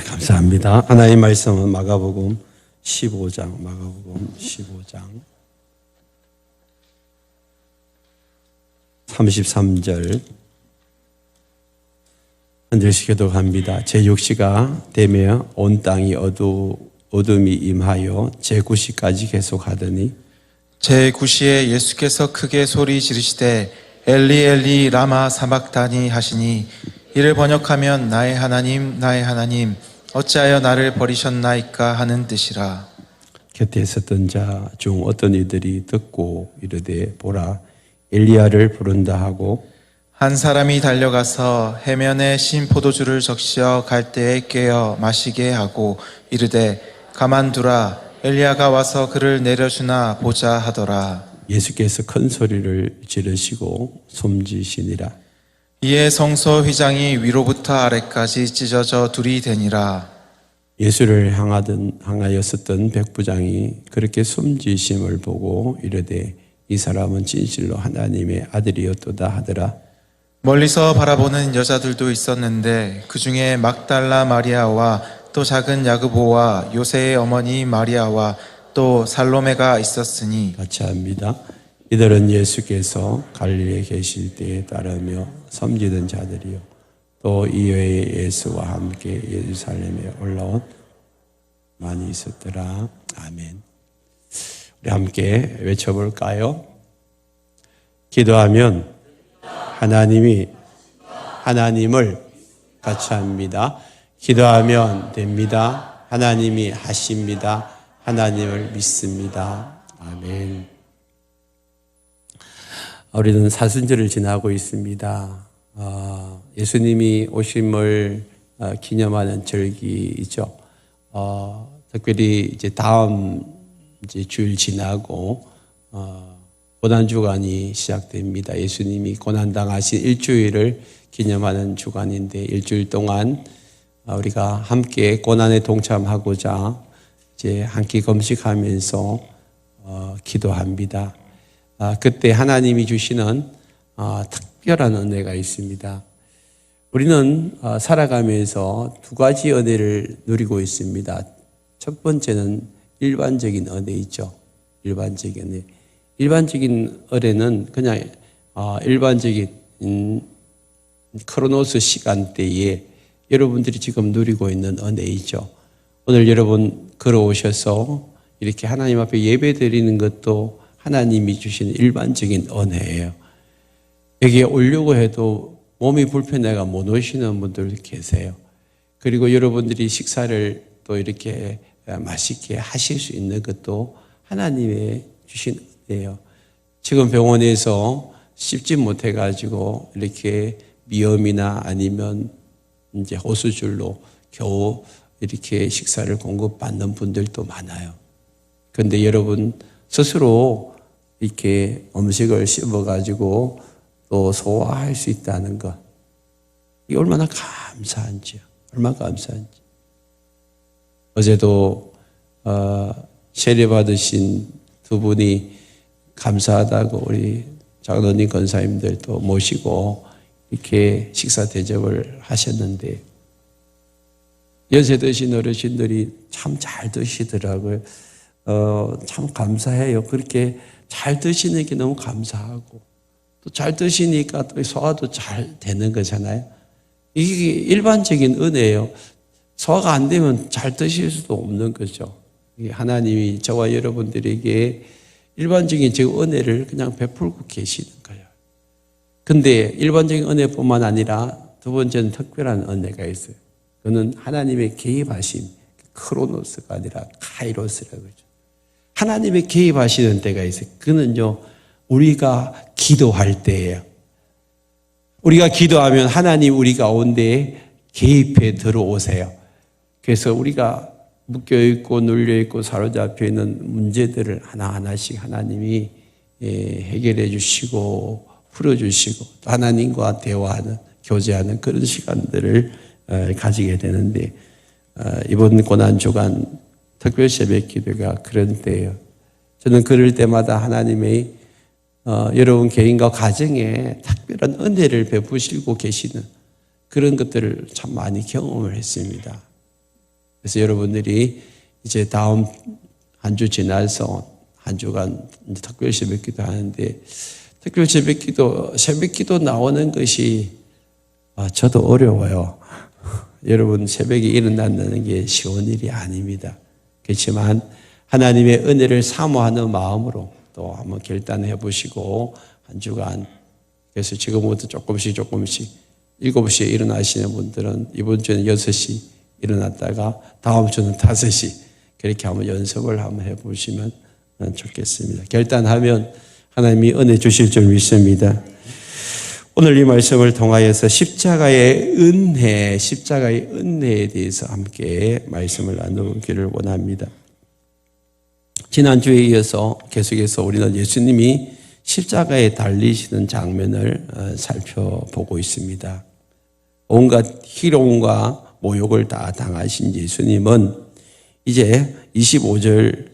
감사합니다. 하나님 말씀은 마가복음 15장, 33절 한 절씩 교독합니다. 제6시가 되며 온 땅이 어둠이 임하여 제9시까지 계속하더니 제9시에 예수께서 크게 소리 지르시되 엘리 엘리 라마 사박다니 하시니 이를 번역하면 나의 하나님 나의 하나님 어찌하여 나를 버리셨나이까 하는 뜻이라. 곁에 있었던 자 중 어떤 이들이 듣고 이르되 보라 엘리야를 부른다 하고 한 사람이 달려가서 해면에 신 포도주를 적셔 갈대에 깨어 마시게 하고 이르되 가만두라 엘리야가 와서 그를 내려주나 보자 하더라. 예수께서 큰 소리를 지르시고 숨지시니라. 이에 성소 휘장이 위로부터 아래까지 찢어져 둘이 되니라. 예수를 향하였었던 백부장이 그렇게 숨지심을 보고 이르되 이 사람은 진실로 하나님의 아들이었도다 하더라. 멀리서 바라보는 여자들도 있었는데 그 중에 막달라 마리아와 또 작은 야고보와 요새의 어머니 마리아와 또 살로메가 있었으니. 같이 합니다. 이들은 예수께서 갈릴리에 계실 때에 따르며 섬기던 자들이요 또 이외에 예수와 함께 예루살렘에 올라온 많이 있었더라. 아멘. 우리 함께 외쳐볼까요? 기도하면 하나님을 같이 합니다. 기도하면 됩니다. 하나님이 하십니다. 하나님을 믿습니다. 아멘. 우리는 사순절을 지나고 있습니다. 예수님이 오심을 기념하는 절기이죠. 특별히 이제 다음 주일 지나고 고난주간이 시작됩니다. 예수님이 고난당하신 일주일을 기념하는 주간인데 일주일 동안 우리가 함께 고난에 동참하고자 이제 한 끼 금식하면서 기도합니다. 그때 하나님이 주시는 특별한 은혜가 있습니다. 우리는 살아가면서 두 가지 은혜를 누리고 있습니다. 첫 번째는 일반적인 은혜이죠. 일반적인 은혜. 일반적인 은혜는 그냥 일반적인 크로노스 시간대에 여러분들이 지금 누리고 있는 은혜이죠. 오늘 여러분 걸어오셔서 이렇게 하나님 앞에 예배 드리는 것도 하나님이 주신 일반적인 은혜예요. 여기에 오려고 해도 몸이 불편해가 못 오시는 분들 계세요. 그리고 여러분들이 식사를 또 이렇게 맛있게 하실 수 있는 것도 하나님의 주신 은혜예요. 지금 병원에서 씹지 못해가지고 이렇게 미염이나 아니면 이제 호수줄로 겨우 이렇게 식사를 공급받는 분들도 많아요. 그런데 여러분 스스로 이렇게 음식을 씹어가지고 또 소화할 수 있다는 것, 이게 얼마나 감사한지요. 얼마나 감사한지. 어제도 세례 받으신 두 분이 감사하다고 우리 장로님 권사님들도 모시고 이렇게 식사 대접을 하셨는데 연세 드신 어르신들이 참 잘 드시더라고요. 참 감사해요. 그렇게 잘 드시는 게 너무 감사하고 또 잘 드시니까 또 소화도 잘 되는 거잖아요. 이게 일반적인 은혜예요. 소화가 안 되면 잘 드실 수도 없는 거죠. 하나님이 저와 여러분들에게 일반적인 저 은혜를 그냥 베풀고 계시는 거예요. 근데 일반적인 은혜뿐만 아니라 두 번째는 특별한 은혜가 있어요. 그는 하나님의 개입하신 크로노스가 아니라 카이로스라고 그러죠. 하나님의 개입하시는 때가 있어요. 그는요, 우리가 기도할 때예요. 우리가 기도하면 하나님 우리 가운데 개입해 들어오세요. 그래서 우리가 묶여있고 눌려있고 사로잡혀 있는 문제들을 하나하나씩 하나님이 해결해 주시고 풀어주시고 또 하나님과 대화하는 교제하는 그런 시간들을 가지게 되는데 이번 고난주간 특별 새벽 기도가 그런 때예요. 저는 그럴 때마다 하나님의 여러분 개인과 가정에 특별한 은혜를 베푸시고 계시는 그런 것들을 참 많이 경험을 했습니다. 그래서 여러분들이 이제 다음 한 주 지나서 한 주간 특별 새벽기도 하는데 특별 새벽기도 나오는 것이 저도 어려워요. 여러분 새벽에 일어난다는 게 쉬운 일이 아닙니다. 그렇지만 하나님의 은혜를 사모하는 마음으로 또 한번 결단해 보시고 한 주간 그래서 지금부터 조금씩 7시에 일어나시는 분들은 이번 주는 6시 일어났다가 다음 주는 5시 그렇게 한번 연습을 한번 해보시면 좋겠습니다. 결단하면 하나님이 은혜 주실 줄 믿습니다. 오늘 이 말씀을 통하여서 십자가의 은혜에 대해서 함께 말씀을 나누기를 원합니다. 지난주에 이어서 계속해서 우리는 예수님이 십자가에 달리시는 장면을 살펴보고 있습니다. 온갖 희롱과 모욕을 다 당하신 예수님은 이제 25절,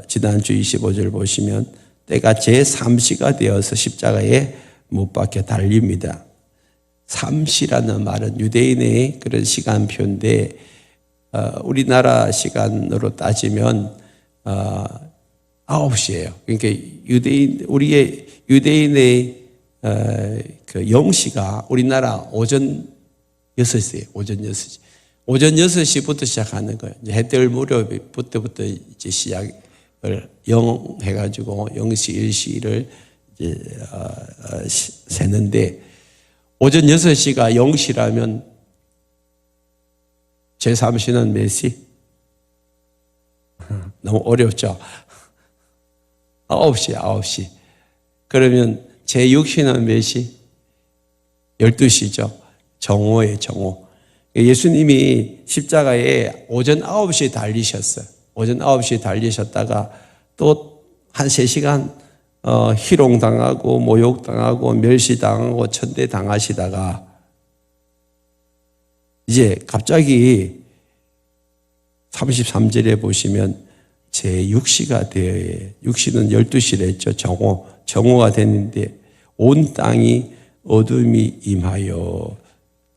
지난주 25절 보시면 때가 제3시가 되어서 십자가에 못 박혀 달립니다. 3시라는 말은 유대인의 그런 시간표인데 우리나라 시간으로 따지면 9시예요. 그러니까 우리의 유대인의 그 0시가 우리나라 오전 6시예요. 오전 6시. 오전 6시부터 시작하는 거예요. 이제 해뜰 무렵부터 이제 시작을 0 해가지고 0시, 1시를 이제 세는데 오전 6시가 0시라면 제3시는 몇 시? 너무 어렵죠? 9시. 그러면 제6시는 몇 시? 12시죠. 정오예요, 정오. 예수님이 십자가에 오전 9시에 달리셨어요. 오전 9시에 달리셨다가 또 한 3시간 희롱당하고 모욕당하고 멸시당하고 천대당하시다가 이제 갑자기 33절에 보시면 제6시가 되어요. 6시는 12시를 했죠. 정오가 됐는데 온 땅이 어둠이 임하여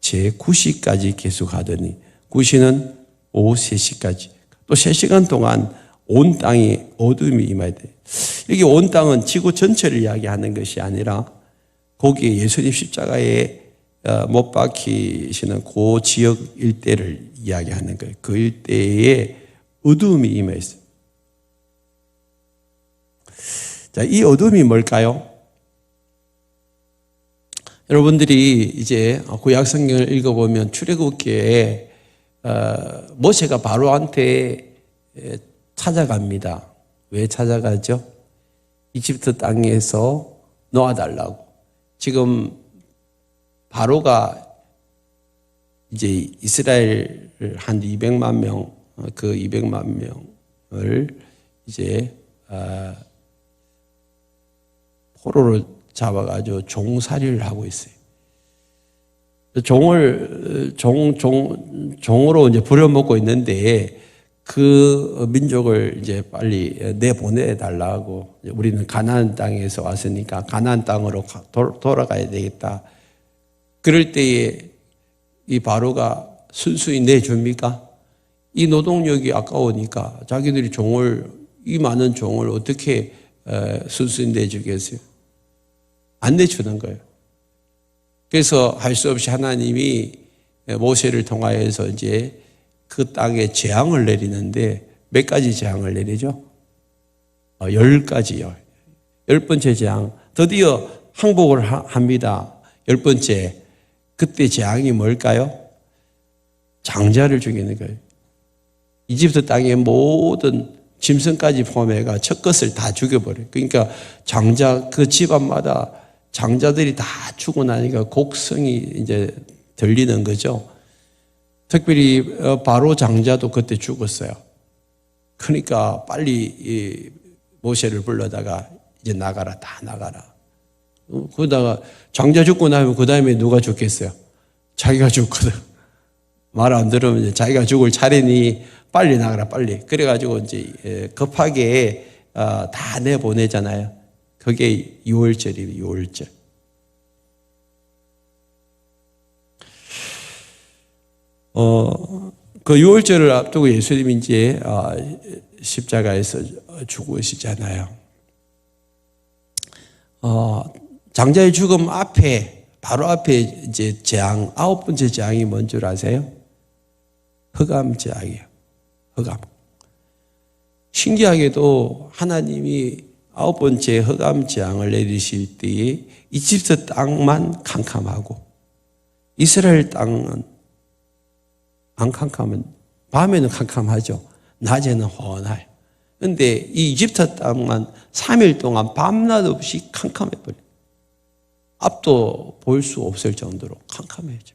제9시까지 계속하더니 9시는 오후 3시까지 또 3시간 동안 온 땅이 어둠이 임해야 돼. 여기 온 땅은 지구 전체를 이야기하는 것이 아니라 거기에 예수님 십자가에 못 박히시는 그 지역 일대를 이야기하는 거예요. 그 일대에 어둠이 임했어요. 자, 이 어둠이 뭘까요? 여러분들이 이제 구약 성경을 읽어보면 출애굽기에 모세가 바로한테 찾아갑니다. 왜 찾아가죠? 이집트 땅에서 놓아달라고. 지금 바로가 이제 이스라엘 한 200만 명, 그 200만 명을 이제 포로로 잡아가지고 종살이를 하고 있어요. 종으로 이제 부려먹고 있는데 그 민족을 이제 빨리 내보내달라고. 우리는 가나안 땅에서 왔으니까 가나안 땅으로 돌아가야 되겠다. 그럴 때에 이 바로가 순수히 내줍니까? 이 노동력이 아까우니까 자기들이 이 많은 종을 어떻게 순수히 내주겠어요? 안 내주는 거예요. 그래서 할 수 없이 하나님이 모세를 통하여서 이제 그 땅에 재앙을 내리는데 몇 가지 재앙을 내리죠? 10가지요. 10번째 재앙. 드디어 항복을 합니다. 10번째. 그때 재앙이 뭘까요? 장자를 죽이는 거예요. 이집트 땅의 모든 짐승까지 포함해가 첫 것을 다 죽여버려요. 그러니까 장자, 그 집안마다 장자들이 다 죽고 나니까 곡성이 이제 들리는 거죠. 특별히 바로 장자도 그때 죽었어요. 그러니까 빨리 모세를 불러다가 이제 나가라, 다 나가라. 그러다가 장자 죽고 나면 그 다음에 누가 죽겠어요? 자기가 죽거든. 말 안 들으면 이제 자기가 죽을 차례니 빨리 나가라, 빨리. 그래가지고 이제 급하게 다 내보내잖아요. 그게 6월절이에요, 6월절. 그 유월절을 앞두고 예수님이 이제 십자가에서 죽으시잖아요. 장자의 죽음 앞에, 바로 앞에 이제 재앙, 9번째 재앙이 뭔 줄 아세요? 흑암 재앙이에요. 흑암. 신기하게도 하나님이 9번째 흑암 재앙을 내리실 때에 이집트 땅만 캄캄하고 이스라엘 땅은 안 캄캄한, 밤에는 캄캄하죠. 낮에는 환해요. 그런데 이 이집트 땅만 3일 동안 밤낮 없이 캄캄해버려요. 앞도 볼 수 없을 정도로 캄캄해져.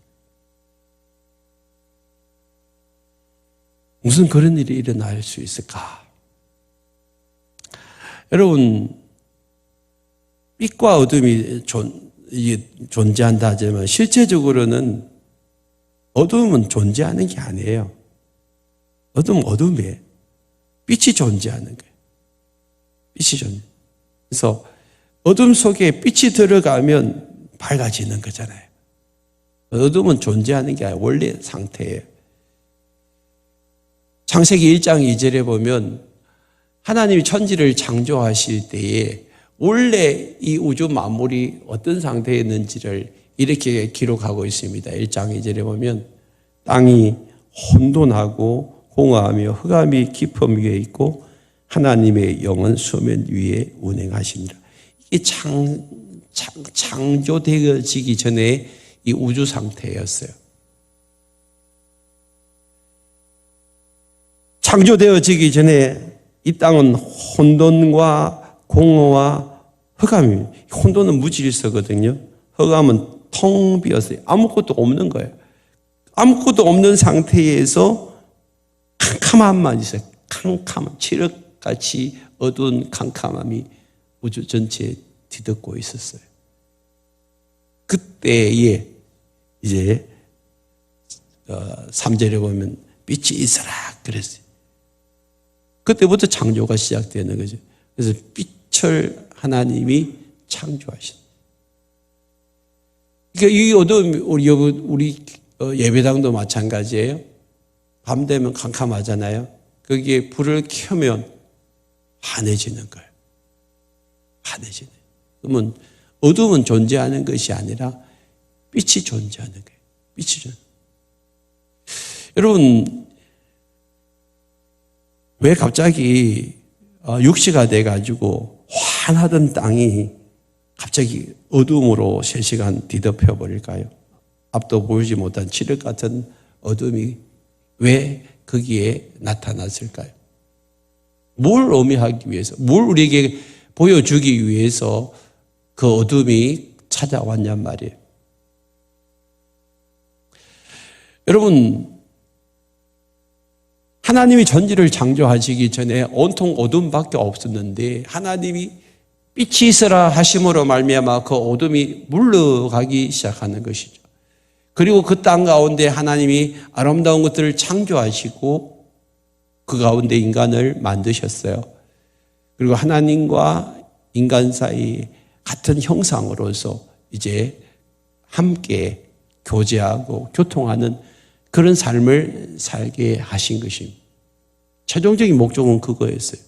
무슨 그런 일이 일어날 수 있을까? 여러분, 빛과 어둠이 존재한다 하지만 실제적으로는 어둠은 존재하는 게 아니에요. 어둠은 어둠이에요. 빛이 존재하는 거예요. 빛이 존재. 그래서 어둠 속에 빛이 들어가면 밝아지는 거잖아요. 어둠은 존재하는 게 아니라 원래 상태예요. 창세기 1장 2절에 보면 하나님이 천지를 창조하실 때에 원래 이 우주 만물이 어떤 상태에 있는지를 이렇게 기록하고 있습니다. 1장 2절에 보면 땅이 혼돈하고 공허하며 흑암이 깊음 위에 있고 하나님의 영은 수면 위에 운행하십니다. 이게 창조되어지기 전에 이 우주 상태였어요. 창조되어지기 전에 이 땅은 혼돈과 공허와 흑암입니다. 혼돈은 무질서거든요. 흑암은 텅 비었어요. 아무것도 없는 거예요. 아무것도 없는 상태에서 캄캄함만 있어요. 캄캄한 칠흑같이 어두운 캄캄함이 우주 전체에 뒤덮고 있었어요. 그때에 이제 3절에 보면 빛이 있어라 그랬어요. 그때부터 창조가 시작되는 거죠. 그래서 빛을 하나님이 창조하신. 그러니까 이 어둠, 우리 예배당도 마찬가지예요. 밤 되면 캄캄하잖아요. 거기에 불을 켜면 환해지는 거예요. 환해지네. 그러면 어둠은 존재하는 것이 아니라 빛이 존재하는 거예요. 빛이 존재. 여러분, 왜 갑자기 육시가 돼가지고 환하던 땅이 갑자기 어둠으로 3시간 뒤덮여 버릴까요? 앞도 보이지 못한 칠흑 같은 어둠이 왜 거기에 나타났을까요? 뭘 의미하기 위해서, 뭘 우리에게 보여주기 위해서 그 어둠이 찾아왔냔 말이에요. 여러분, 하나님이 전지를 창조하시기 전에 온통 어둠밖에 없었는데 하나님이 빛이 있으라 하심으로 말미암아 그 어둠이 물러가기 시작하는 것이죠. 그리고 그 땅 가운데 하나님이 아름다운 것들을 창조하시고 그 가운데 인간을 만드셨어요. 그리고 하나님과 인간 사이 같은 형상으로서 이제 함께 교제하고 교통하는 그런 삶을 살게 하신 것입니다. 최종적인 목적은 그거였어요.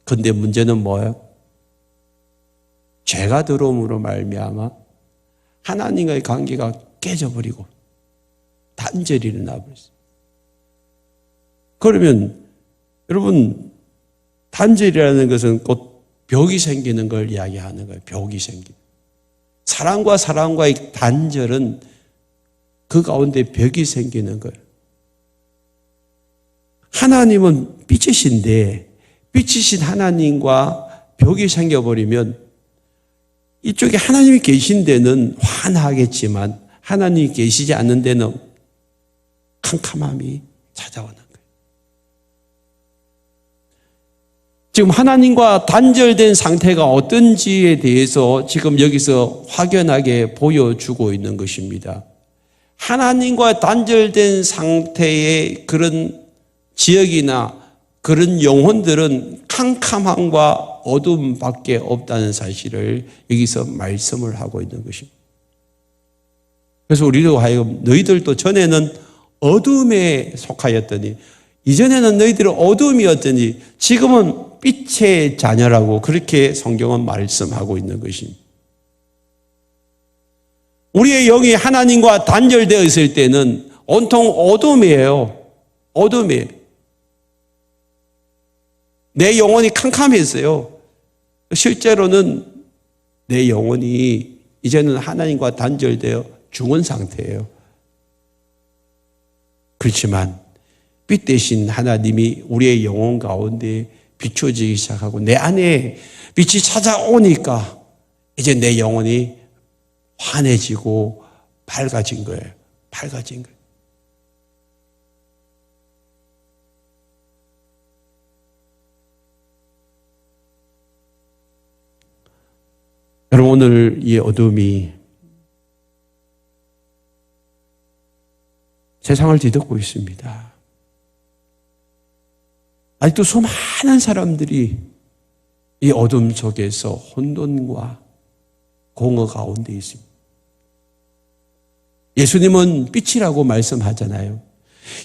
그런데 문제는 뭐예요? 죄가 들어옴으로 말미암아 하나님과의 관계가 깨져버리고 단절이 일어나버렸어요. 그러면 여러분, 단절이라는 것은 곧 벽이 생기는 걸 이야기하는 거예요. 벽이 생기는. 사랑과 사랑과의 단절은 그 가운데 벽이 생기는 거예요. 하나님은 빛이신데 빛이신 하나님과 벽이 생겨버리면 이쪽에 하나님이 계신 데는 환하겠지만 하나님이 계시지 않는 데는 캄캄함이 찾아오는 거예요. 지금 하나님과 단절된 상태가 어떤지에 대해서 지금 여기서 확연하게 보여주고 있는 것입니다. 하나님과 단절된 상태의 그런 지역이나 그런 영혼들은 캄캄함과 어둠밖에 없다는 사실을 여기서 말씀을 하고 있는 것입니다. 그래서 우리도 하여금 너희들도 전에는 어둠에 속하였더니 이전에는 너희들은 어둠이었더니 지금은 빛의 자녀라고 그렇게 성경은 말씀하고 있는 것입니다. 우리의 영이 하나님과 단절되어 있을 때는 온통 어둠이에요. 어둠이에요. 내 영혼이 캄캄했어요. 실제로는 내 영혼이 이제는 하나님과 단절되어 죽은 상태예요. 그렇지만 빛 대신 하나님이 우리의 영혼 가운데 비춰지기 시작하고 내 안에 빛이 찾아오니까 이제 내 영혼이 환해지고 밝아진 거예요. 밝아진 거예요. 여러분, 오늘 이 어둠이 세상을 뒤덮고 있습니다. 아직도 수많은 사람들이 이 어둠 속에서 혼돈과 공허 가운데 있습니다. 예수님은 빛이라고 말씀하잖아요.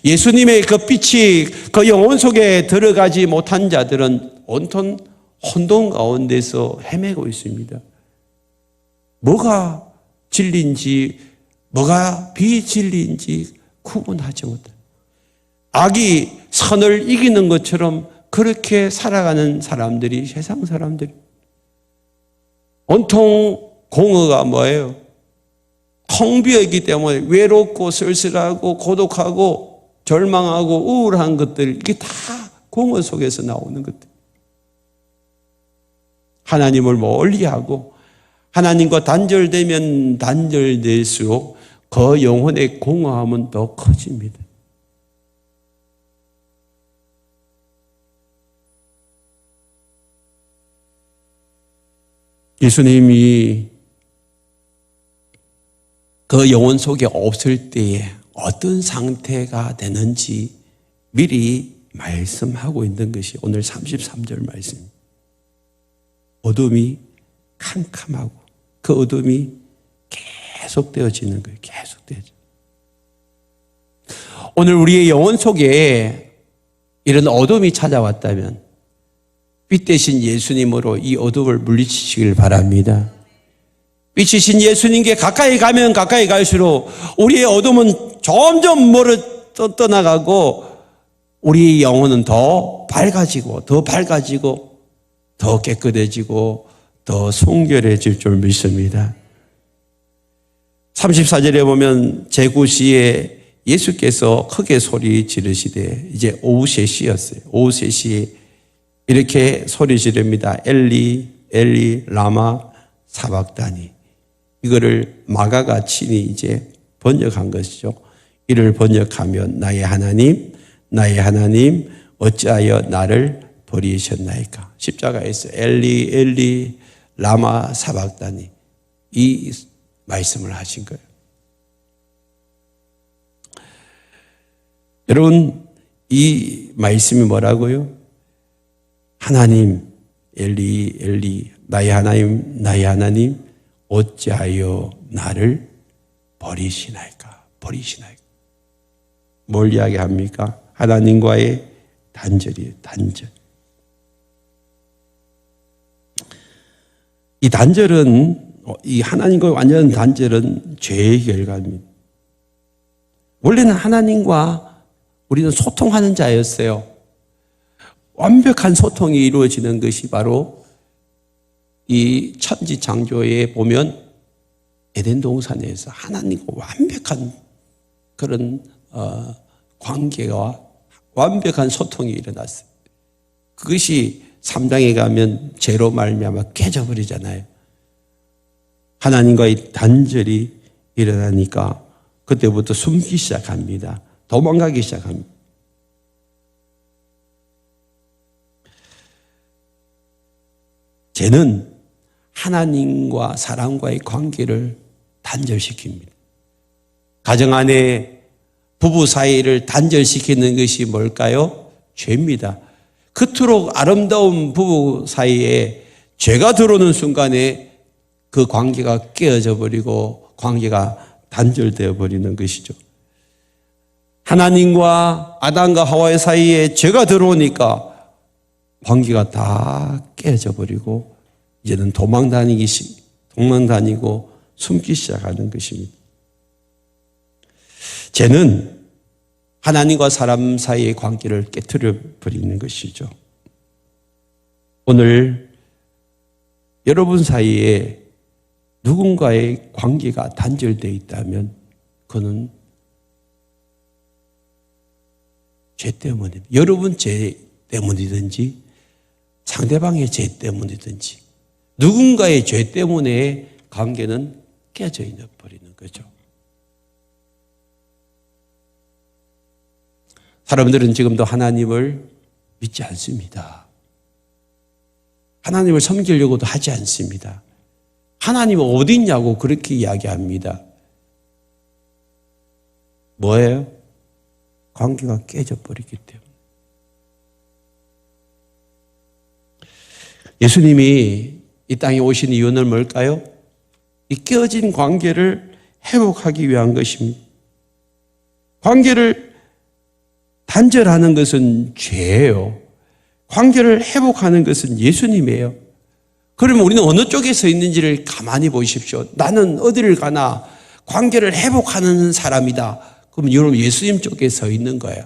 예수님의 그 빛이 그 영혼 속에 들어가지 못한 자들은 온통 혼돈 가운데서 헤매고 있습니다. 뭐가 진리인지 뭐가 비진리인지 구분하지 못해요. 악이 선을 이기는 것처럼 그렇게 살아가는 사람들이 세상 사람들이 온통 공허가 뭐예요? 텅 비어있기 때문에 외롭고 쓸쓸하고 고독하고 절망하고 우울한 것들, 이게 다 공허 속에서 나오는 것들. 하나님을 멀리하고 하나님과 단절되면 단절될수록 그 영혼의 공허함은 더 커집니다. 예수님이 그 영혼 속에 없을 때에 어떤 상태가 되는지 미리 말씀하고 있는 것이 오늘 33절 말씀입니다. 어둠이 캄캄하고 그 어둠이 계속되어지는 거예요. 계속되어져. 오늘 우리의 영혼 속에 이런 어둠이 찾아왔다면 빛 대신 예수님으로 이 어둠을 물리치시길 바랍니다. 빛이신 예수님께 가까이 가면 가까이 갈수록 우리의 어둠은 점점 멀어 떠나가고 우리의 영혼은 더 밝아지고 더 깨끗해지고 더 순결해질 줄 믿습니다. 34절에 보면 제구시에 예수께서 크게 소리 지르시되, 이제 오후 3시였어요. 오후 3시에 이렇게 소리 지릅니다. 엘리 엘리 라마 사박다니. 이거를 마가가 친히 이제 번역한 것이죠. 이를 번역하면 나의 하나님 어찌하여 나를 버리셨나이까. 십자가에서 엘리 엘리 라마 사박다니 이 말씀을 하신 거예요. 여러분, 이 말씀이 뭐라고요? 하나님 엘리 엘리 나의 하나님 어찌하여 나를 버리시나이까. 뭘 이야기합니까? 하나님과의 단절이에요. 단절. 이 단절은, 이 하나님과의 완전 단절은 죄의 결과입니다. 원래는 하나님과 우리는 소통하는 자였어요. 완벽한 소통이 이루어지는 것이 바로 이 천지 창조에 보면 에덴 동산에서 하나님과 완벽한 그런 관계와 완벽한 소통이 일어났어요. 그것이 3장에 가면 죄로 말미암아 깨져버리잖아요. 하나님과의 단절이 일어나니까 그때부터 숨기 시작합니다. 도망가기 시작합니다. 죄는 하나님과 사람과의 관계를 단절시킵니다. 가정 안에 부부 사이를 단절시키는 것이 뭘까요? 죄입니다. 그토록 아름다운 부부 사이에 죄가 들어오는 순간에 그 관계가 깨어져 버리고 관계가 단절되어 버리는 것이죠. 하나님과 아담과 하와의 사이에 죄가 들어오니까 관계가 다 깨져 버리고 이제는 도망 다니고 숨기 시작하는 것입니다. 죄는 하나님과 사람 사이의 관계를 깨트려 버리는 것이죠. 오늘 여러분 사이에 누군가의 관계가 단절되어 있다면 그는 죄 때문입니다. 여러분 죄 때문이든지 상대방의 죄 때문이든지 누군가의 죄 때문에 관계는 깨져 있어 버리는 거죠. 사람들은 지금도 하나님을 믿지 않습니다. 하나님을 섬기려고도 하지 않습니다. 하나님은 어디 있냐고 그렇게 이야기합니다. 뭐예요? 관계가 깨져버리기 때문에. 예수님이 이 땅에 오신 이유는 뭘까요? 이 깨어진 관계를 회복하기 위한 것입니다. 관계를 단절하는 것은 죄예요. 관계를 회복하는 것은 예수님이에요. 그러면 우리는 어느 쪽에 서 있는지를 가만히 보십시오. 나는 어디를 가나 관계를 회복하는 사람이다. 그럼 여러분 예수님 쪽에 서 있는 거예요.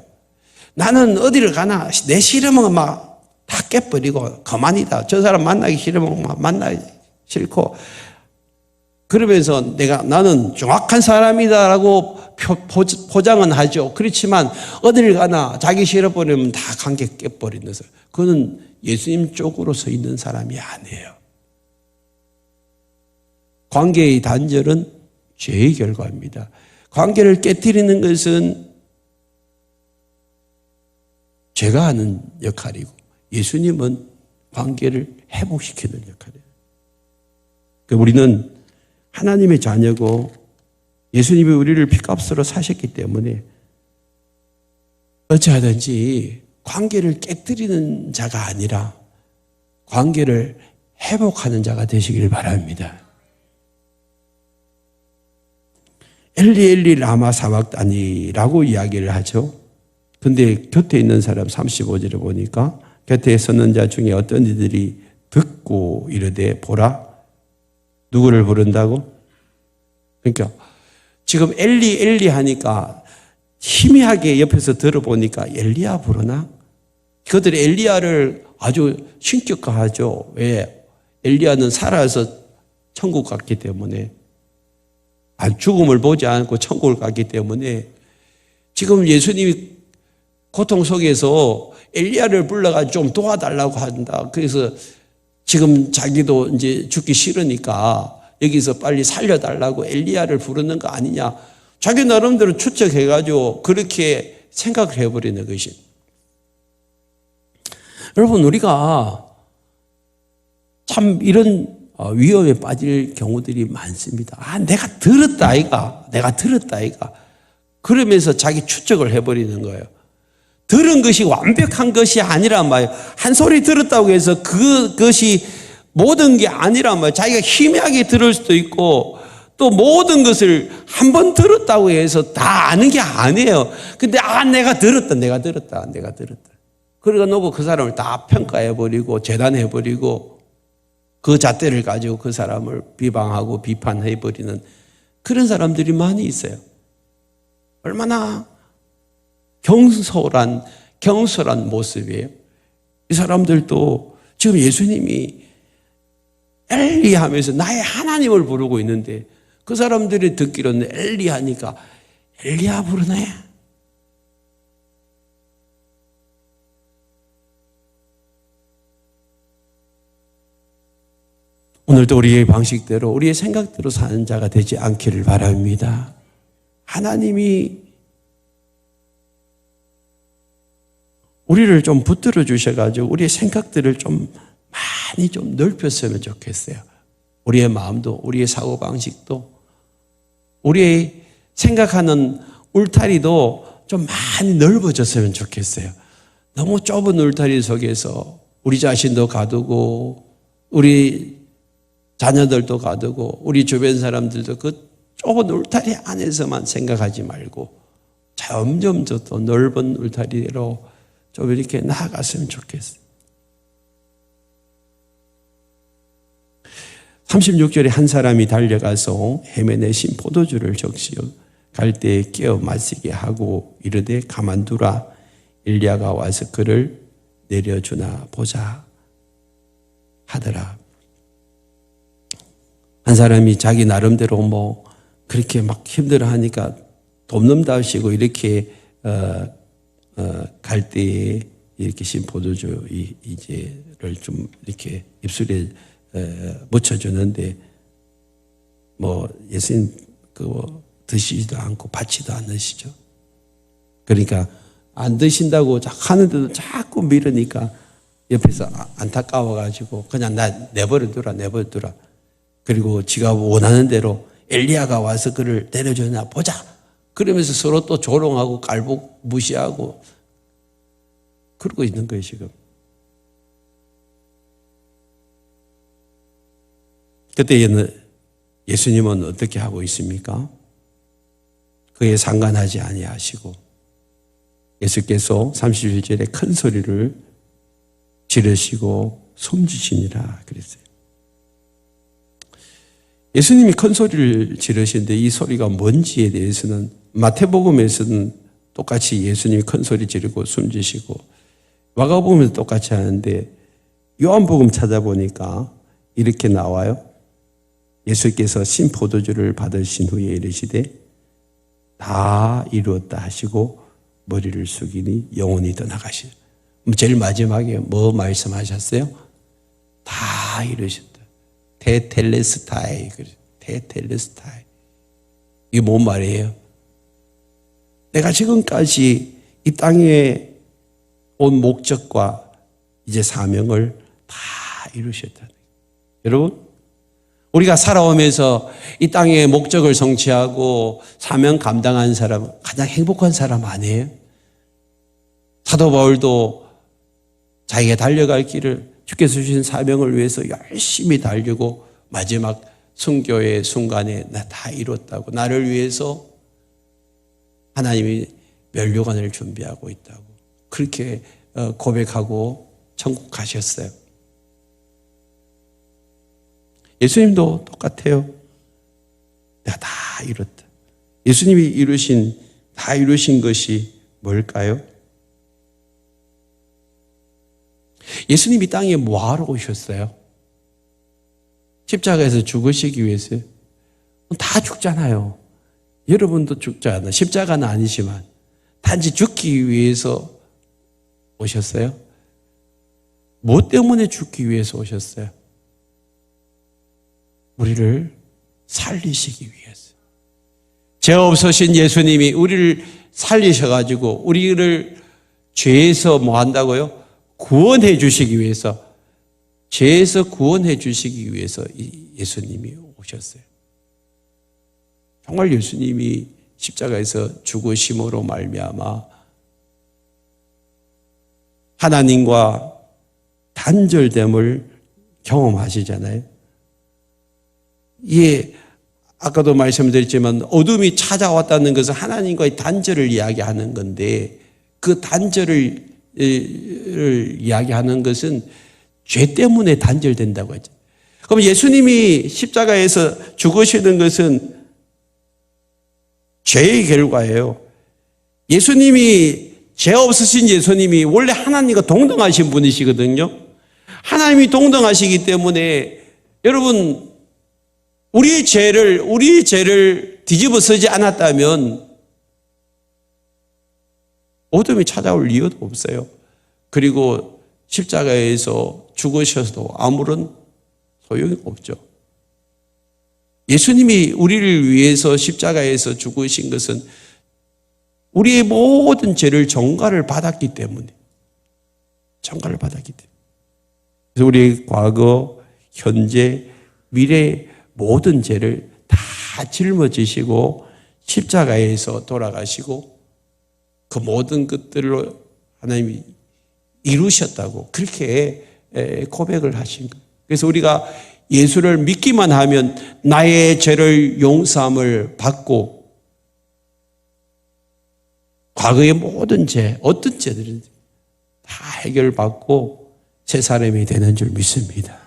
나는 어디를 가나 내 싫으면 막 다 깨버리고 그만이다. 저 사람 만나기 싫으면 막 만나기 싫고 그러면서 나는 정확한 사람이다라고 포장은 하죠. 그렇지만 어디를 가나 자기 싫어버리면 다 관계 깨버리는 사람. 그거는 예수님 쪽으로 서 있는 사람이 아니에요. 관계의 단절은 죄의 결과입니다. 관계를 깨뜨리는 것은 죄가 하는 역할이고 예수님은 관계를 회복시키는 역할이에요. 우리는 하나님의 자녀고 예수님이 우리를 핏값으로 사셨기 때문에 어찌하든지 관계를 깨뜨리는 자가 아니라 관계를 회복하는 자가 되시길 바랍니다. 엘리 엘리 라마 사박다니라고 이야기를 하죠. 근데 곁에 있는 사람 35절에 보니까 곁에 서는 자 중에 어떤 이들이 듣고 이르되 보라 누구를 부른다고? 그러니까 지금 엘리 엘리 하니까 희미하게 옆에서 들어보니까 엘리야 부르나? 그들이 엘리야를 아주 신격화하죠. 왜? 엘리야는 살아서 천국 갔기 때문에 죽음을 보지 않고 천국을 갔기 때문에 지금 예수님이 고통 속에서 엘리야를 불러가지고 좀 도와달라고 한다. 그래서 지금 자기도 이제 죽기 싫으니까 여기서 빨리 살려달라고 엘리야를 부르는 거 아니냐. 자기 나름대로 추측해가지고 그렇게 생각을 해버리는 것이. 여러분 우리가 참 이런 위험에 빠질 경우들이 많습니다. 내가 들었다 아이가. 그러면서 자기 추측을 해버리는 거예요. 들은 것이 완벽한 것이 아니란 말이에요. 한 소리 들었다고 해서 그것이 모든 게 아니란 말이에요. 자기가 희미하게 들을 수도 있고 또 모든 것을 한 번 들었다고 해서 다 아는 게 아니에요. 근데 내가 들었다. 그러고 놓고 그 사람을 다 평가해버리고 재단해버리고 그 잣대를 가지고 그 사람을 비방하고 비판해버리는 그런 사람들이 많이 있어요. 얼마나 경솔한 모습이에요. 이 사람들도 지금 예수님이 엘리 하면서 나의 하나님을 부르고 있는데 그 사람들이 듣기로는 엘리 하니까 엘리야 부르네. 오늘도 우리의 방식대로 우리의 생각대로 사는 자가 되지 않기를 바랍니다. 하나님이 우리를 좀 붙들어 주셔가지고 우리의 생각들을 좀 많이 좀 넓혔으면 좋겠어요. 우리의 마음도 우리의 사고방식도 우리의 생각하는 울타리도 좀 많이 넓어졌으면 좋겠어요. 너무 좁은 울타리 속에서 우리 자신도 가두고 우리 자녀들도 가두고 우리 주변 사람들도 그 좁은 울타리 안에서만 생각하지 말고 점점 더 넓은 울타리로 좀 이렇게 나아갔으면 좋겠어요. 36절에 한 사람이 달려가서 헤매내신 포도주를 적시어 갈대에 깨어 마시게 하고 이르되 가만두라, 엘리야가 와서 그를 내려주나 보자 하더라. 한 사람이 자기 나름대로 뭐 그렇게 막 힘들어하니까 돕는다시고 이렇게 갈대에 이렇게 신 포도주 이제를 좀 이렇게 입술에 묻혀주는데 뭐 예수님 드시지도 않고 받지도 않으시죠. 그러니까 안 드신다고 하는데도 자꾸 미루니까 옆에서 안타까워가지고 그냥 나 내버려두라. 그리고 지가 원하는 대로 엘리야가 와서 그를 내려주나 보자. 그러면서 서로 또 조롱하고 깔복 무시하고 그러고 있는 거예요 지금. 그때에는 예수님은 어떻게 하고 있습니까? 그에 상관하지 아니하시고 예수께서 31절에 큰 소리를 지르시고 숨지시니라 그랬어요. 예수님이 큰 소리를 지르시는데 이 소리가 뭔지에 대해서는 마태복음에서는 똑같이 예수님이 큰 소리 지르고 숨지시고 마가복음에서 똑같이 하는데 요한복음 찾아보니까 이렇게 나와요. 예수께서 신 포도주를 받으신 후에 이르시되 다 이루었다 하시고 머리를 숙이니 영혼이 떠나가시죠. 제일 마지막에 뭐 말씀하셨어요? 다 이루셨다. 테텔레스타이. 테텔레스타이. 이게 뭔 말이에요? 내가 지금까지 이 땅에 온 목적과 이제 사명을 다 이루셨다. 여러분, 우리가 살아오면서 이 땅의 목적을 성취하고 사명 감당한 사람, 가장 행복한 사람 아니에요? 사도 바울도 자기가 달려갈 길을 주께서 주신 사명을 위해서 열심히 달리고 마지막 순교의 순간에 나 다 이뤘다고, 나를 위해서 하나님이 면류관을 준비하고 있다고 그렇게 고백하고 천국 가셨어요. 예수님도 똑같아요. 내가 다 이뤘다. 예수님이 다 이루신 것이 뭘까요? 예수님이 땅에 뭐하러 오셨어요? 십자가에서 죽으시기 위해서요? 다 죽잖아요. 여러분도 죽잖아요. 십자가는 아니지만 단지 죽기 위해서 오셨어요? 뭐 때문에 죽기 위해서 오셨어요? 우리를 살리시기 위해서. 죄 없으신 예수님이 우리를 살리셔가지고 우리를 죄에서 뭐 한다고요? 구원해 주시기 위해서, 죄에서 구원해 주시기 위해서 예수님이 오셨어요. 정말 예수님이 십자가에서 죽으심으로 말미암아 하나님과 단절됨을 경험하시잖아요. 예, 아까도 말씀드렸지만 어둠이 찾아왔다는 것은 하나님과의 단절을 이야기하는 건데 그 단절을 이야기하는 것은 죄 때문에 단절된다고 하죠. 그럼 예수님이 십자가에서 죽으시는 것은 죄의 결과예요. 예수님이 죄 없으신 예수님이 원래 하나님과 동등하신 분이시거든요. 하나님이 동등하시기 때문에 여러분 우리의 죄를 뒤집어 쓰지 않았다면 어둠이 찾아올 이유도 없어요. 그리고 십자가에서 죽으셔도 아무런 소용이 없죠. 예수님이 우리를 위해서 십자가에서 죽으신 것은 우리의 모든 죄를 전가를 받았기 때문에. 그래서 우리의 과거, 현재, 미래 모든 죄를 다 짊어지시고 십자가에서 돌아가시고 그 모든 것들로 하나님이 이루셨다고 그렇게 고백을 하신 거예요. 그래서 우리가 예수를 믿기만 하면 나의 죄를 용서함을 받고 과거의 모든 죄, 어떤 죄들은 다 해결받고 새 사람이 되는 줄 믿습니다.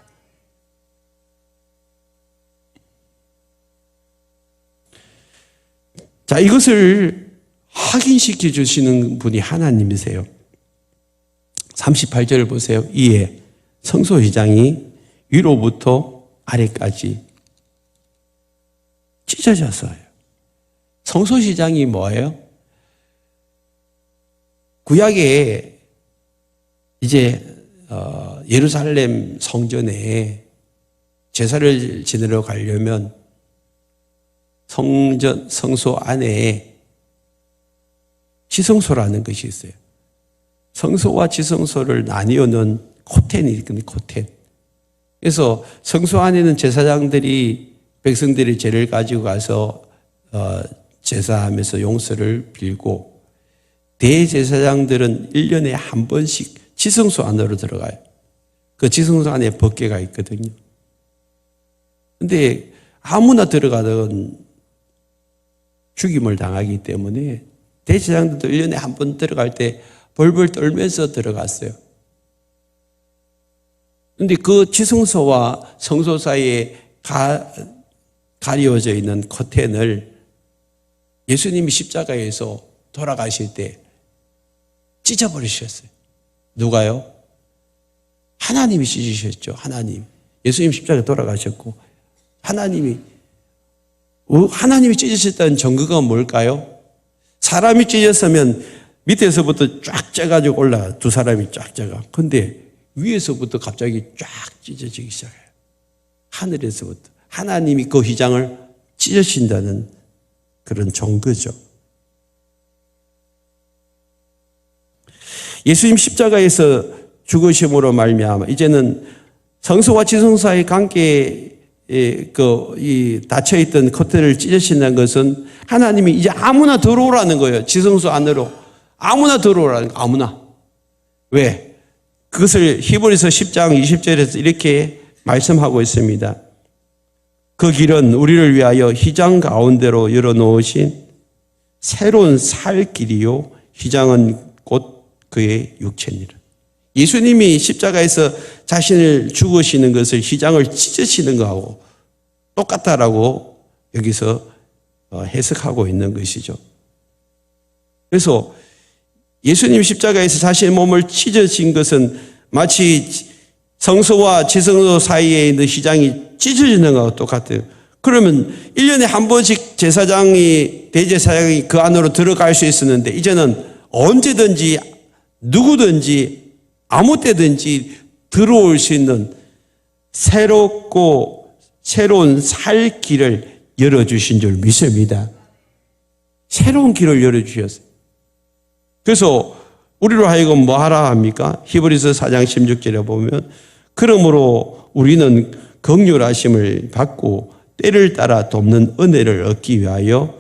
자, 이것을 확인시켜 주시는 분이 하나님이세요. 38절을 보세요. 이에 성소휘장이 위로부터 아래까지 찢어졌어요. 성소휘장이 뭐예요? 구약에 이제 예루살렘 성전에 제사를 지내러 가려면 성소 안에 지성소라는 것이 있어요. 성소와 지성소를 나뉘어 놓은 코텐이 있거든요. 코텐. 그래서 성소 안에는 제사장들이 백성들의 죄를 가지고 가서 제사하면서 용서를 빌고, 대제사장들은 1년에 한 번씩 지성소 안으로 들어가요. 그 지성소 안에 법궤가 있거든요. 근데 아무나 들어가던 죽임을 당하기 때문에 대제사장들도 1년에 한 번 들어갈 때 벌벌 떨면서 들어갔어요. 그런데 그 지성소와 성소 사이에 가려져 있는 커튼을 예수님이 십자가에서 돌아가실 때 찢어버리셨어요. 누가요? 하나님이 찢으셨죠. 하나님. 예수님 십자가에 돌아가셨고 하나님이 찢으셨다는 증거가 뭘까요? 사람이 찢었으면 밑에서부터 쫙 쪄가지고 올라가. 두 사람이 쫙 쪄가. 근데 위에서부터 갑자기 쫙 찢어지기 시작해요. 하늘에서부터. 하나님이 그 휘장을 찢으신다는 그런 증거죠. 예수님 십자가에서 죽으심으로 말미암아 이제는 성소와 지성소 사이의 관계에 이 닫혀있던 커튼을 찢으신다는 것은 하나님이 이제 아무나 들어오라는 거예요. 지성소 안으로 아무나 들어오라는 거예요. 아무나. 왜? 그것을 히브리서 10장 20절에서 이렇게 말씀하고 있습니다. 그 길은 우리를 위하여 휘장 가운데로 열어놓으신 새로운 살 길이요 휘장은 곧 그의 육체니라. 예수님이 십자가에서 자신을 죽으시는 것을 휘장을 찢으시는 것하고 똑같다라고 여기서 해석하고 있는 것이죠. 그래서 예수님 십자가에서 자신의 몸을 찢어진 것은 마치 성소와 지성소 사이에 있는 휘장이 찢어지는 것과 똑같아요. 그러면 1년에 한 번씩 대제사장이 그 안으로 들어갈 수 있었는데 이제는 언제든지 누구든지 아무 때든지 들어올 수 있는 새롭고 새로운 살 길을 열어주신 줄 믿습니다. 새로운 길을 열어주셨어요. 그래서 우리로 하여금 뭐 하라 합니까? 히브리서 4장 16절에 보면 그러므로 우리는 긍휼하심을 받고 때를 따라 돕는 은혜를 얻기 위하여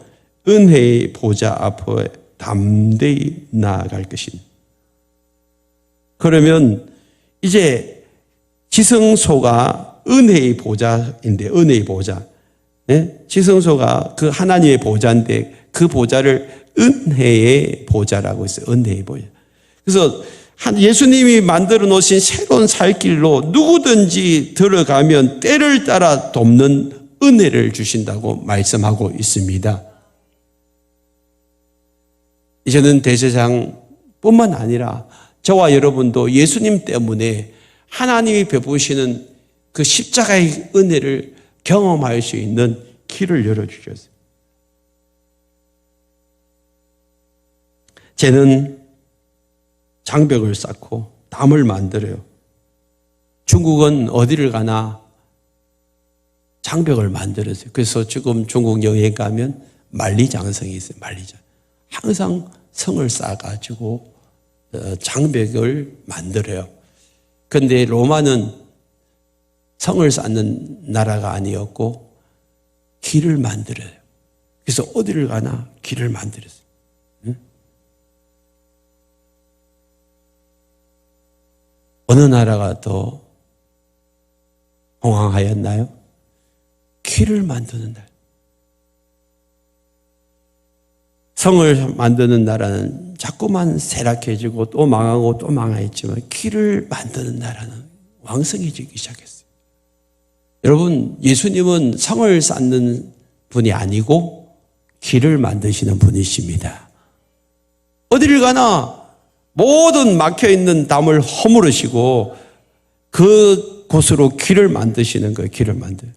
은혜의 보좌 앞에 담대히 나아갈 것입니다. 그러면 이제 지성소가 은혜의 보좌인데, 은혜의 보좌. 네? 지성소가 그 하나님의 보좌인데 그 보좌를 은혜의 보좌라고 했어요. 은혜의 보좌. 그래서 예수님이 만들어 놓으신 새로운 살길로 누구든지 들어가면 때를 따라 돕는 은혜를 주신다고 말씀하고 있습니다. 이제는 대제사장뿐만 아니라 저와 여러분도 예수님 때문에 하나님이 베푸시는 그 십자가의 은혜를 경험할 수 있는 길을 열어주셨어요. 쟤는 장벽을 쌓고 담을 만들어요. 중국은 어디를 가나 장벽을 만들었어요. 그래서 지금 중국 여행 가면 만리장성이 있어요. 만리장. 항상 성을 쌓아가지고 장벽을 만들어요. 그런데 로마는 성을 쌓는 나라가 아니었고 길을 만들어요. 그래서 어디를 가나 길을 만들었어요. 어느 나라가 더 공황하였나요? 길을 만드는 나라. 성을 만드는 나라는 자꾸만 쇠락해지고 또 망하고 또 망했지만 길을 만드는 나라는 왕성해지기 시작했어요. 여러분, 예수님은 성을 쌓는 분이 아니고 길을 만드시는 분이십니다. 어디를 가나 모든 막혀있는 담을 허물으시고 그곳으로 길을 만드시는 거예요. 길을 만들.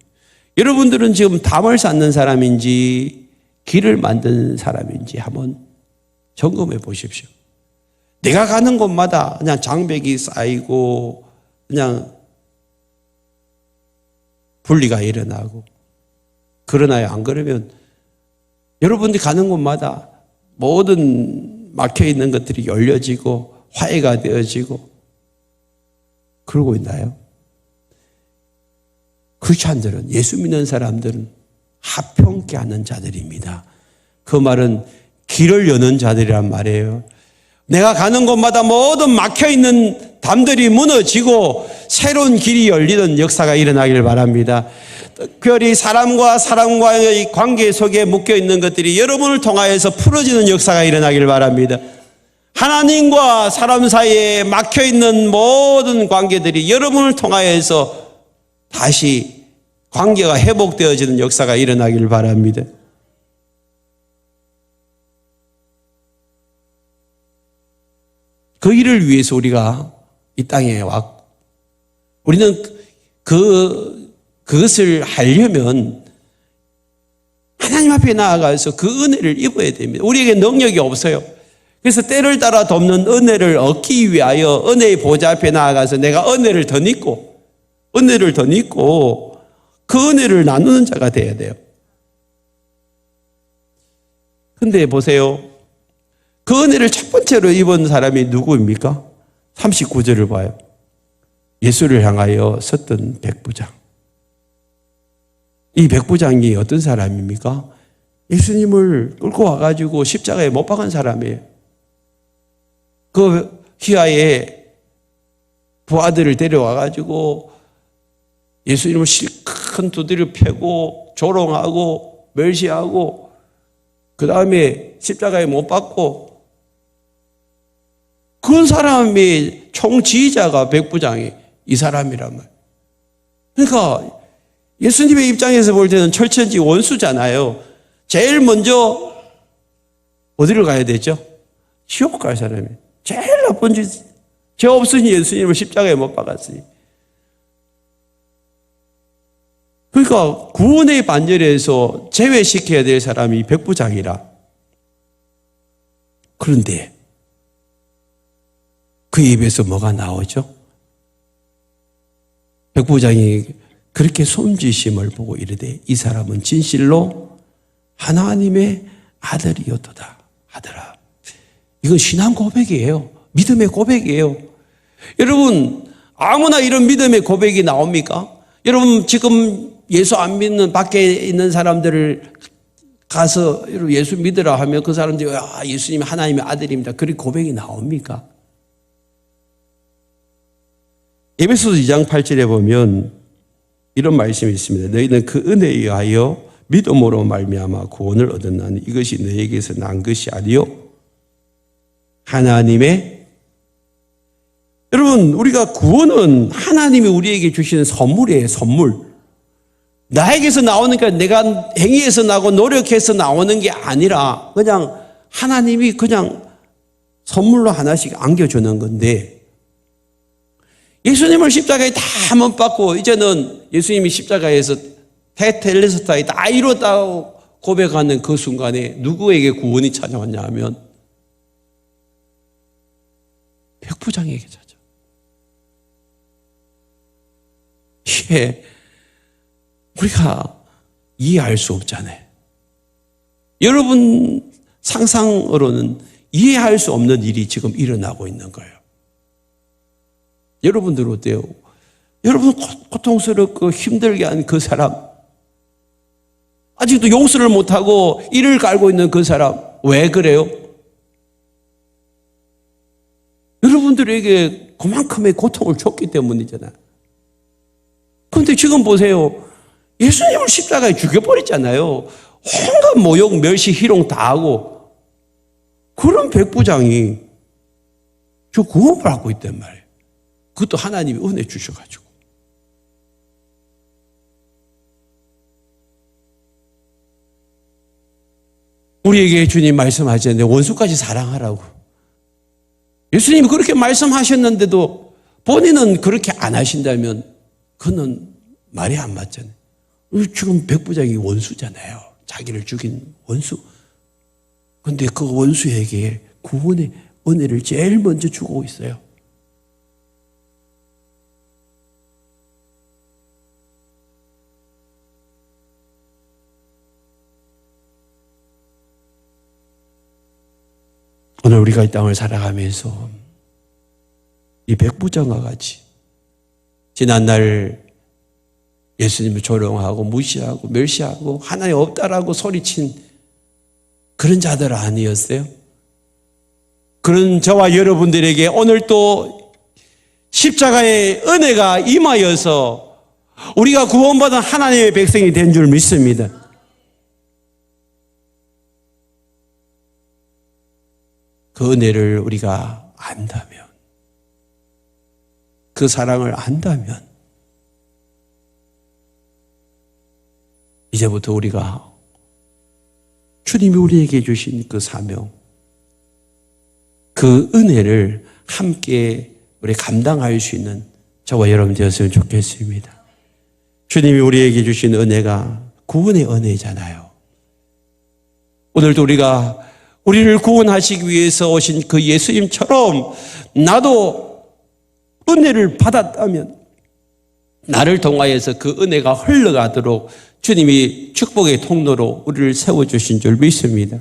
여러분들은 지금 담을 쌓는 사람인지 길을 만드는 사람인지 한번 점검해 보십시오. 내가 가는 곳마다 그냥 장벽이 쌓이고 그냥 분리가 일어나고 그러나요? 안 그러면 여러분들이 가는 곳마다 모든 막혀있는 것들이 열려지고 화해가 되어지고 그러고 있나요? 크리스찬들은, 예수 믿는 사람들은 합평케 하는 자들입니다. 그 말은 길을 여는 자들이란 말이에요. 내가 가는 곳마다 모든 막혀있는 담들이 무너지고 새로운 길이 열리는 역사가 일어나길 바랍니다. 특별히 사람과 사람과의 관계 속에 묶여있는 것들이 여러분을 통하여서 풀어지는 역사가 일어나길 바랍니다. 하나님과 사람 사이에 막혀있는 모든 관계들이 여러분을 통하여서 다시 관계가 회복되어지는 역사가 일어나길 바랍니다. 그 일을 위해서 우리가 이 땅에 왔고, 우리는 그것을 하려면 하나님 앞에 나아가서 그 은혜를 입어야 됩니다. 우리에게 능력이 없어요. 그래서 때를 따라 돕는 은혜를 얻기 위하여 은혜의 보좌 앞에 나아가서 내가 은혜를 더 입고 그 은혜를 나누는 자가 돼야 돼요. 근데 보세요. 그 은혜를 첫 번째로 입은 사람이 누구입니까? 39절을 봐요. 예수를 향하여 섰던 백부장. 이 백부장이 어떤 사람입니까? 예수님을 끌고 와가지고 십자가에 못 박은 사람이에요. 그 휘하에 부하들을 데려와가지고 예수님을 실컷 두드려 패고 조롱하고 멸시하고 그 다음에 십자가에 못 박고 그 사람이 총지휘자가 백부장이 이 사람이란 말이에요. 그러니까 예수님의 입장에서 볼 때는 철천지 원수잖아요. 제일 먼저 어디를 가야 되죠? 지옥 갈 사람이에요. 제일 나쁜 짓, 죄 없으니 예수님을 십자가에 못 박았으니. 그러니까 구원의 반열에서 제외시켜야 될 사람이 백부장이라. 그런데 그 입에서 뭐가 나오죠? 백부장이 그렇게 손짓심을 보고 이르되 이 사람은 진실로 하나님의 아들이었도다 하더라. 이건 신앙 고백이에요. 믿음의 고백이에요. 여러분, 아무나 이런 믿음의 고백이 나옵니까? 여러분, 지금 예수 안 믿는 밖에 있는 사람들을 가서 예수 믿으라 하면 그 사람들이 예수님이 하나님의 아들입니다. 그렇게 고백이 나옵니까? 에베소서 2장 8절에 보면 이런 말씀이 있습니다. 너희는 그 은혜에 의하여 믿음으로 말미암아 구원을 얻었나니 이것이 너희에게서 난 것이 아니요 하나님의. 여러분, 우리가 구원은 하나님이 우리에게 주시는 선물이에요. 선물. 나에게서 나오니까 내가 행위에서 나고 노력해서 나오는 게 아니라 그냥 하나님이 그냥 선물로 하나씩 안겨주는 건데, 예수님을 십자가에 다 못 박고 이제는 예수님이 십자가에서 테텔레스타에 다 이뤘다고 고백하는 그 순간에 누구에게 구원이 찾아왔냐 하면 백부장에게 찾아. 이게 우리가 이해할 수 없잖아요. 여러분 상상으로는 이해할 수 없는 일이 지금 일어나고 있는 거예요. 여러분들 어때요? 여러분 고통스럽고 힘들게 한 그 사람, 아직도 용서를 못하고 이를 갈고 있는 그 사람, 왜 그래요? 여러분들에게 그만큼의 고통을 줬기 때문이잖아요. 그런데 지금 보세요. 예수님을 십자가에 죽여버렸잖아요. 온갖 모욕, 멸시, 희롱 다 하고. 그런 백부장이 저 구원을 받고 있단 말이에요. 그것도 하나님이 은혜 주셔가지고. 우리에게 주님 말씀하셨는데 원수까지 사랑하라고. 예수님이 그렇게 말씀하셨는데도 본인은 그렇게 안 하신다면 그는 말이 안 맞잖아요. 지금 백부장이 원수잖아요. 자기를 죽인 원수. 그런데 그 원수에게 구원의 은혜를 제일 먼저 주고 있어요. 오늘 우리가 이 땅을 살아가면서 이 백부장과 같이 지난날 예수님을 조롱하고 무시하고 멸시하고 하나님 없다라고 소리친 그런 자들 아니었어요? 그런 저와 여러분들에게 오늘 또 십자가의 은혜가 임하여서 우리가 구원받은 하나님의 백성이 된 줄 믿습니다. 그 은혜를 우리가 안다면, 그 사랑을 안다면 이제부터 우리가 주님이 우리에게 주신 그 사명, 그 은혜를 함께 우리 감당할 수 있는 저와 여러분 되었으면 좋겠습니다. 주님이 우리에게 주신 은혜가 구원의 은혜잖아요. 오늘도 우리가 우리를 구원하시기 위해서 오신 그 예수님처럼 나도 은혜를 받았다면 나를 통하여서 그 은혜가 흘러가도록 주님이 축복의 통로로 우리를 세워주신 줄 믿습니다.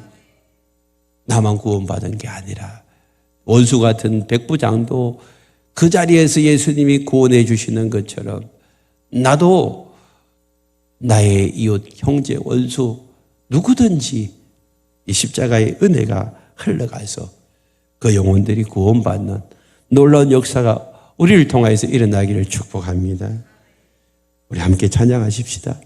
나만 구원받은 게 아니라 원수 같은 백부장도 그 자리에서 예수님이 구원해 주시는 것처럼 나도 나의 이웃, 형제, 원수 누구든지 이 십자가의 은혜가 흘러가서 그 영혼들이 구원받는 놀라운 역사가 우리를 통하여서 일어나기를 축복합니다. 우리 함께 찬양하십시다.